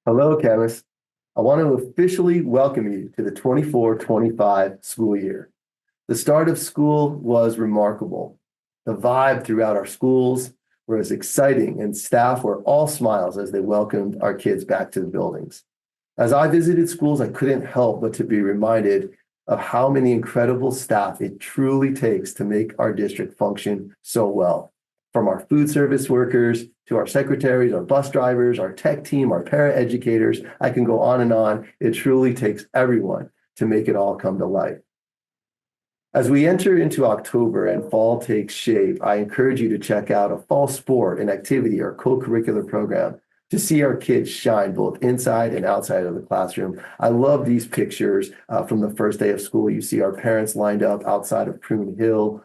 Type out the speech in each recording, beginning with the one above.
Hello, Camas. I want to officially welcome you to the 24-25 school year. The start of school was remarkable. The vibe throughout our schools was exciting, and staff were all smiles as they welcomed our kids back to the buildings. As I visited schools, I couldn't help but to be reminded of how many incredible staff it truly takes to make our district function so well. From our food service workers to our secretaries, our bus drivers, our tech team, our paraeducators, I can go on and on. It truly takes everyone to make it all come to life. As we enter into October and fall takes shape, I encourage you to check out a fall sport and activity or co-curricular program to see our kids shine both inside and outside of the classroom. I love these pictures from the first day of school. You see our parents lined up outside of Prune Hill.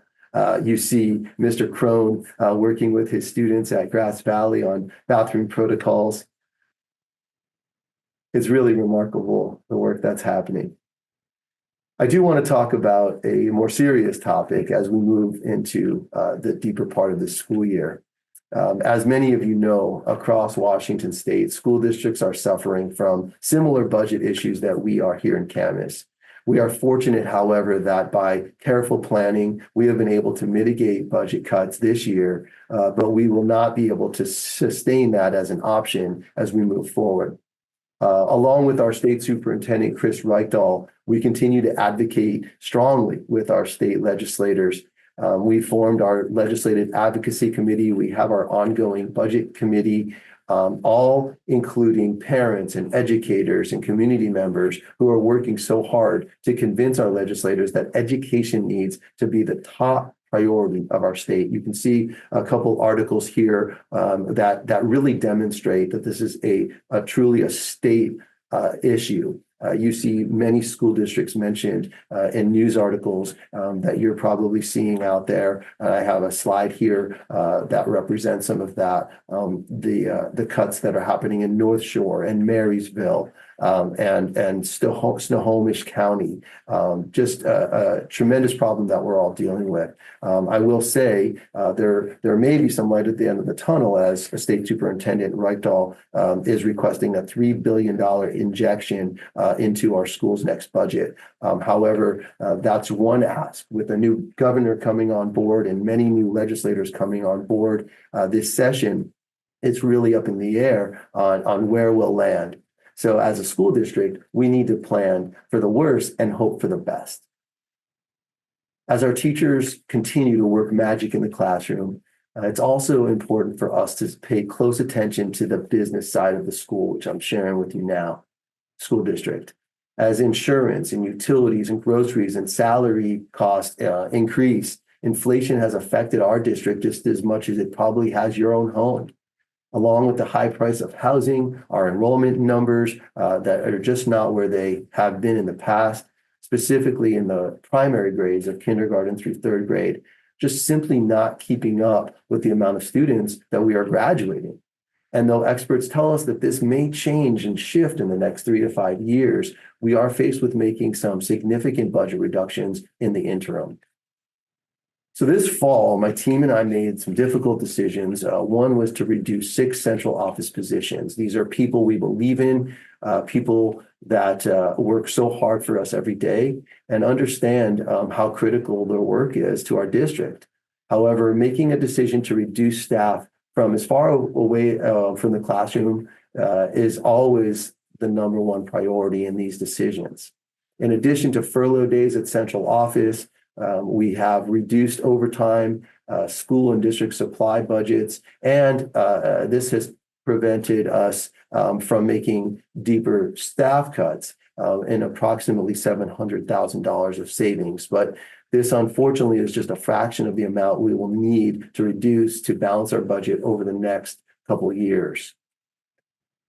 You see Mr. Crone working with his students at Grass Valley on bathroom protocols. It's really remarkable, the work that's happening. I do want to talk about a more serious topic as we move into the deeper part of the school year. As many of you know, across Washington State, school districts are suffering from similar budget issues that we are here in Camas. We are fortunate, however, that by careful planning, we have been able to mitigate budget cuts this year, but we will not be able to sustain that as an option as we move forward. Along with our state superintendent, Chris Reichdahl, we continue to advocate strongly with our state legislators. We formed our legislative advocacy committee. We have our ongoing budget committee, all including parents and educators and community members who are working so hard to convince our legislators that education needs to be the top priority of our state. You can see a couple articles here that really demonstrate that this is a truly a state issue. You see many school districts mentioned in news articles that you're probably seeing out there. I have a slide here that represents some of that, the cuts that are happening in North Shore and Marysville and Snohomish County. Just a tremendous problem that we're all dealing with. I will say there may be some light at the end of the tunnel as a state superintendent Reichdahl is requesting a $3 billion injection into our school's next budget. However, that's one ask. With a new governor coming on board and many new legislators coming on board this session, it's really up in the air on where we'll land. So as a school district, we need to plan for the worst and hope for the best. As our teachers continue to work magic in the classroom, it's also important for us to pay close attention to the business side of the school, which I'm sharing with you now, school district. As insurance and utilities and groceries and salary costs increase, inflation has affected our district just as much as it probably has your own home. Along with the high price of housing, our enrollment numbers that are just not where they have been in the past, specifically in the primary grades of kindergarten through third grade, just simply not keeping up with the amount of students that we are graduating. And though experts tell us that this may change and shift in the next 3 to 5 years, we are faced with making some significant budget reductions in the interim. So this fall, my team and I made some difficult decisions. One was to reduce 6 central office positions. These are people we believe in, people that work so hard for us every day and understand how critical their work is to our district. However, making a decision to reduce staff from as far away from the classroom is always the number one priority in these decisions. In addition to furlough days at central office, we have reduced overtime, school and district supply budgets, and this has prevented us from making deeper staff cuts in approximately $700,000 of savings. But this, unfortunately, is just a fraction of the amount we will need to reduce to balance our budget over the next couple of years.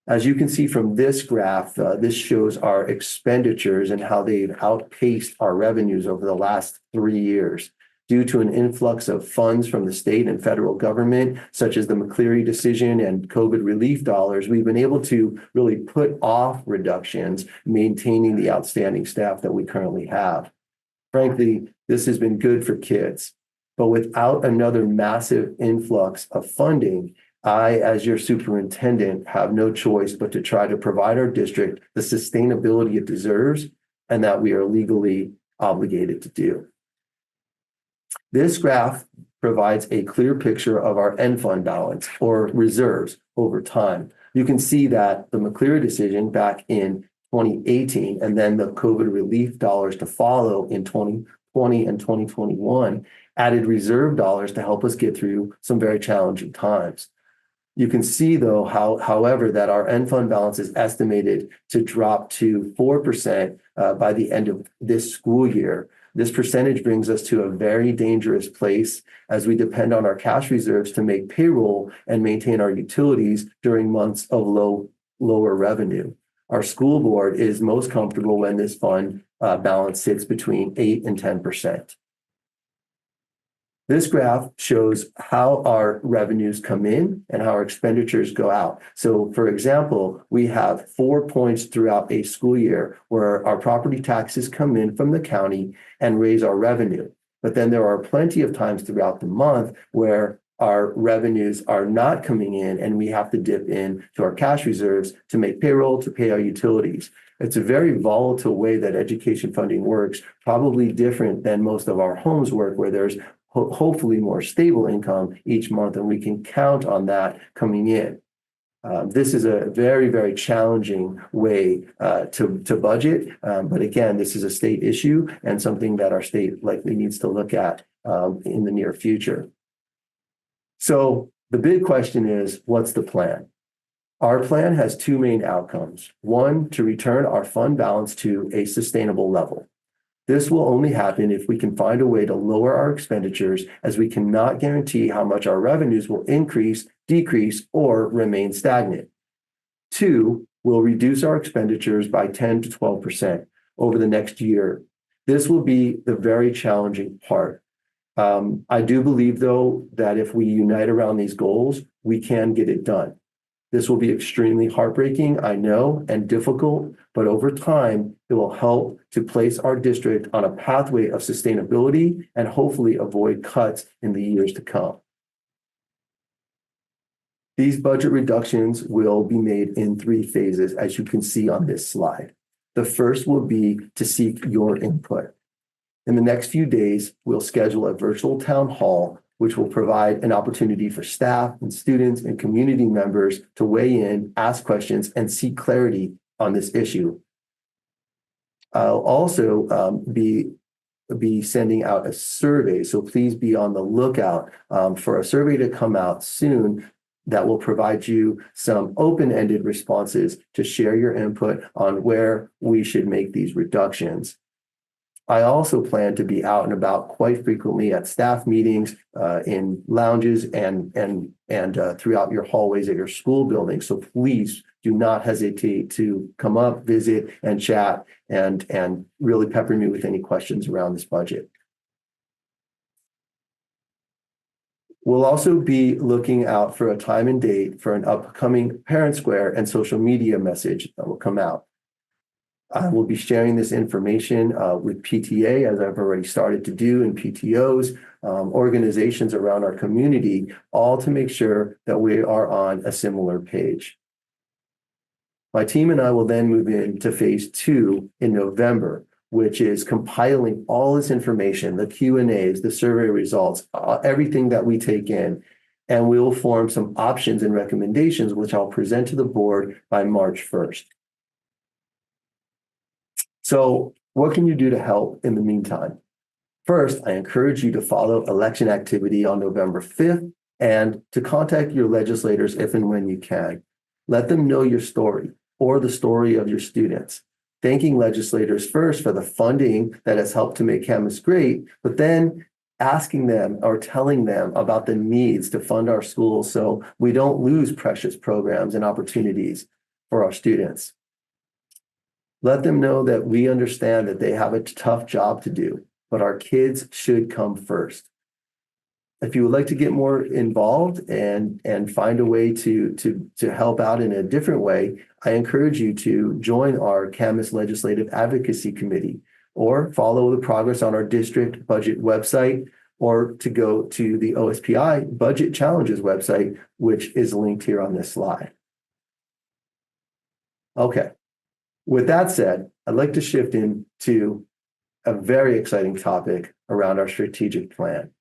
As you can see from this graph, this shows our expenditures and how they've outpaced our revenues over the last 3 years. Due to an influx of funds from the state and federal government, such as the McCleary decision and COVID relief dollars, we've been able to really put off reductions, maintaining the outstanding staff that we currently have. Frankly, this has been good for kids, but without another massive influx of funding, I, as your superintendent, have no choice but to try to provide our district the sustainability it deserves and that we are legally obligated to do. This graph provides a clear picture of our end fund balance or reserves over time. You can see that the McCleary decision back in 2018 and then the COVID relief dollars to follow in 2020 and 2021 added reserve dollars to help us get through some very challenging times. You can see, though, however, that our end fund balance is estimated to drop to 4% by the end of this school year. This percentage brings us to a very dangerous place as we depend on our cash reserves to make payroll and maintain our utilities during months of lower revenue. Our school board is most comfortable when this fund balance sits between 8 and 10%. This graph shows how our revenues come in and how our expenditures go out. So, for example, we have 4 points throughout a school year where our property taxes come in from the county and raise our revenue. But then there are plenty of times throughout the month where our revenues are not coming in and we have to dip in to our cash reserves to make payroll, to pay our utilities. It's a very volatile way that education funding works, probably different than most of our homes work, where there's hopefully more stable income each month, and we can count on that coming in. This is a very, very challenging way to budget. But again, this is a state issue and something that our state likely needs to look at in the near future. So the big question is, what's the plan? Our plan has two main outcomes. One, to return our fund balance to a sustainable level. This will only happen if we can find a way to lower our expenditures, as we cannot guarantee how much our revenues will increase, decrease, or remain stagnant. Two, we'll reduce our expenditures by 10 to 12% over the next year. This will be the very challenging part. I do believe, though, that if we unite around these goals, we can get it done. This will be extremely heartbreaking, I know, and difficult, but over time, it will help to place our district on a pathway of sustainability and hopefully avoid cuts in the years to come. These budget reductions will be made in 3 phases, as you can see on this slide. The first will be to seek your input. In the next few days, we'll schedule a virtual town hall, which will provide an opportunity for staff and students and community members to weigh in, ask questions, and seek clarity on this issue. I'll also be sending out a survey, so please be on the lookout for a survey to come out soon that will provide you some open-ended responses to share your input on where we should make these reductions. I also plan to be out and about quite frequently at staff meetings, in lounges and throughout your hallways at your school building. So please do not hesitate to come up, visit, and chat, and really pepper me with any questions around this budget. We'll also be looking out for a time and date for an upcoming Parent Square and social media message that will come out. I will be sharing this information with PTA, as I've already started to do, and PTOs, organizations around our community, all to make sure that we are on a similar page. My team and I will then move into phase 2 in November, which is compiling all this information, the Q&As, the survey results, everything that we take in, and we will form some options and recommendations, which I'll present to the board by March 1st. So what can you do to help in the meantime? First, I encourage you to follow election activity on November 5th and to contact your legislators if and when you can. Let them know your story or the story of your students. Thanking legislators first for the funding that has helped to make Camas great, but then asking them or telling them about the needs to fund our schools so we don't lose precious programs and opportunities for our students. Let them know that we understand that they have a tough job to do, but our kids should come first. If you would like to get more involved and find a way to help out in a different way, I encourage you to join our Camas Legislative Advocacy Committee or follow the progress on our district budget website or to go to the OSPI Budget Challenges website, which is linked here on this slide. Okay, with that said, I'd like to shift into a very exciting topic around our strategic plan.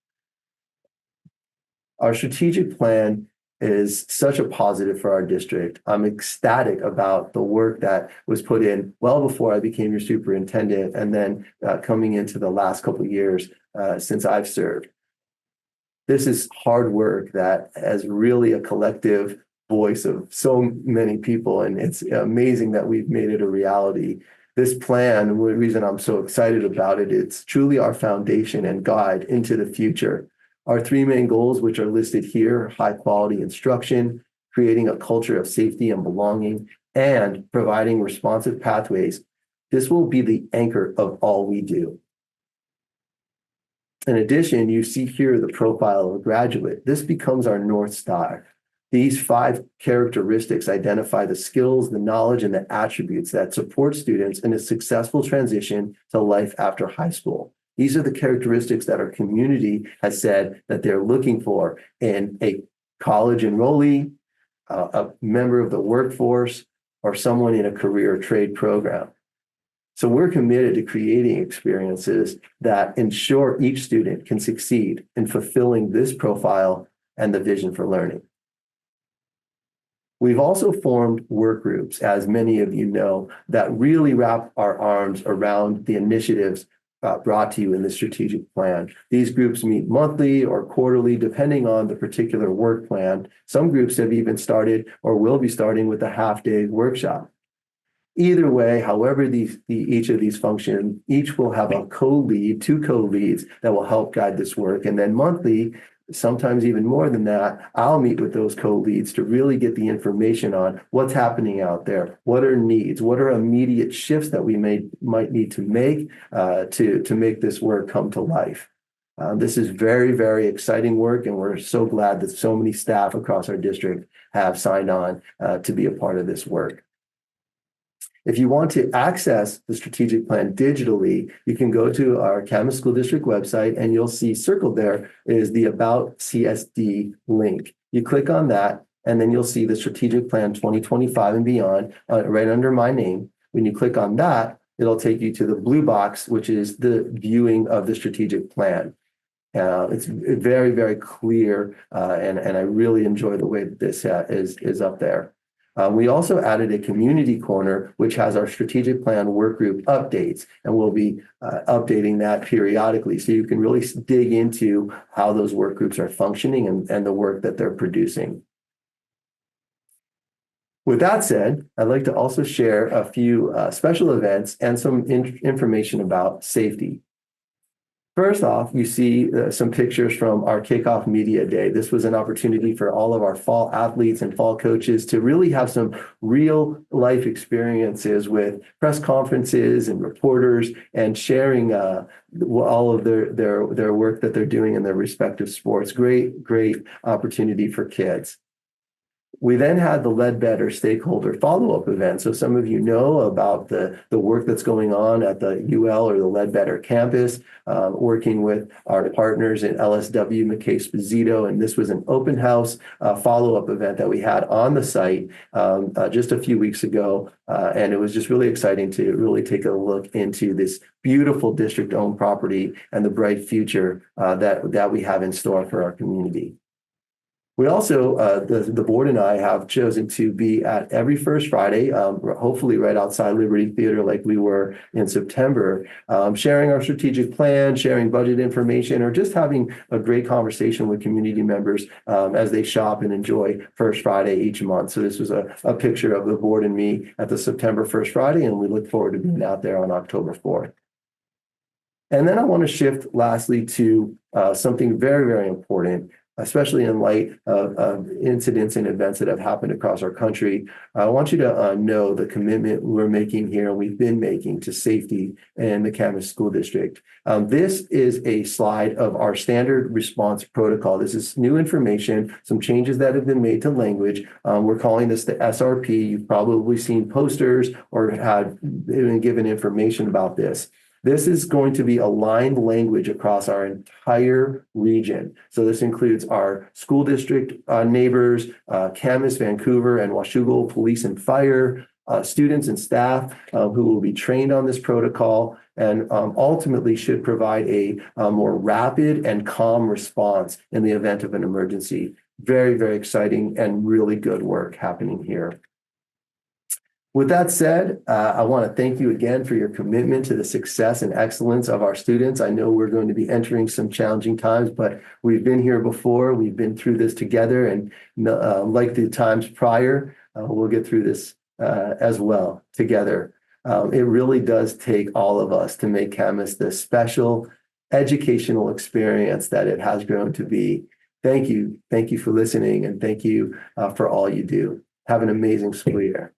Our strategic plan is such a positive for our district. I'm ecstatic about the work that was put in well before I became your superintendent, and then coming into the last couple of years since I've served. This is hard work that has really a collective voice of so many people, and it's amazing that we've made it a reality. This plan, the reason I'm so excited about it, it's truly our foundation and guide into the future. Our three main goals, which are listed here: high quality instruction, creating a culture of safety and belonging, and providing responsive pathways. This will be the anchor of all we do. In addition, you see here the profile of a graduate. This becomes our North Star. These 5 characteristics identify the skills, the knowledge, and the attributes that support students in a successful transition to life after high school. These are the characteristics that our community has said that they're looking for in a college enrollee, a member of the workforce, or someone in a career or trade program. So we're committed to creating experiences that ensure each student can succeed in fulfilling this profile and the vision for learning. We've also formed work groups, as many of you know, that really wrap our arms around the initiatives brought to you in the strategic plan. These groups meet monthly or quarterly, depending on the particular work plan. Some groups have even started or will be starting with a half-day workshop. Either way, however each of these function, each will have a co-lead, 2 co-leads that will help guide this work. And then monthly, sometimes even more than that, I'll meet with those co-leads to really get the information on what's happening out there, what are needs, what are immediate shifts that we might need to make to make this work come to life. This is very, very exciting work, and we're so glad that so many staff across our district have signed on to be a part of this work. If you want to access the strategic plan digitally, you can go to our Camas School District website, and you'll see circled there is the About CSD link. You click on that, and then you'll see the strategic plan 2025 and beyond right under my name. When you click on that, it'll take you to the blue box, which is the viewing of the strategic plan. It's very, very clear, and I really enjoy the way that this is up there. We also added a community corner, which has our strategic plan workgroup updates, and we'll be updating that periodically. So you can really dig into how those work groups are functioning and the work that they're producing. With that said, I'd like to also share a few special events and some information about safety. First off, you see some pictures from our kickoff media day. This was an opportunity for all of our fall athletes and fall coaches to really have some real life experiences with press conferences and reporters, and sharing all of their work that they're doing in their respective sports. Great opportunity for kids. We then had the Ledbetter Stakeholder follow-up event. So some of you know about the work that's going on at the UL or the Ledbetter campus, working with our partners in LSW, McKay Sposito, and this was an open house follow-up event that we had on the site just a few weeks ago. And it was just really exciting to really take a look into this beautiful district-owned property and the bright future that we have in store for our community. We also, the board and I have chosen to be at every first Friday, hopefully right outside Liberty Theater like we were in September, sharing our strategic plan, sharing budget information, or just having a great conversation with community members as they shop and enjoy First Friday each month. So this was a picture of the board and me at the September First Friday, and we look forward to being out there on October 4th. And then I want to shift lastly to something very, very important, especially in light of incidents and events that have happened across our country. I want you to know the commitment we're making here and we've been making to safety in the Camas School District. This is a slide of our standard response protocol. This is new information, some changes that have been made to language. We're calling this the SRP. You've probably seen posters or had been given information about this. This is going to be aligned language across our entire region. So this includes our school district neighbors, Camas, Vancouver, and Washougal Police and Fire, students and staff who will be trained on this protocol, and ultimately should provide a more rapid and calm response in the event of an emergency. Very, very exciting and really good work happening here. With that said, I want to thank you again for your commitment to the success and excellence of our students. I know we're going to be entering some challenging times, but we've been here before. We've been through this together, and like the times prior, we'll get through this as well together. It really does take all of us to make Camas the special educational experience that it has grown to be. Thank you. Thank you for listening, and thank you for all you do. Have an amazing school year.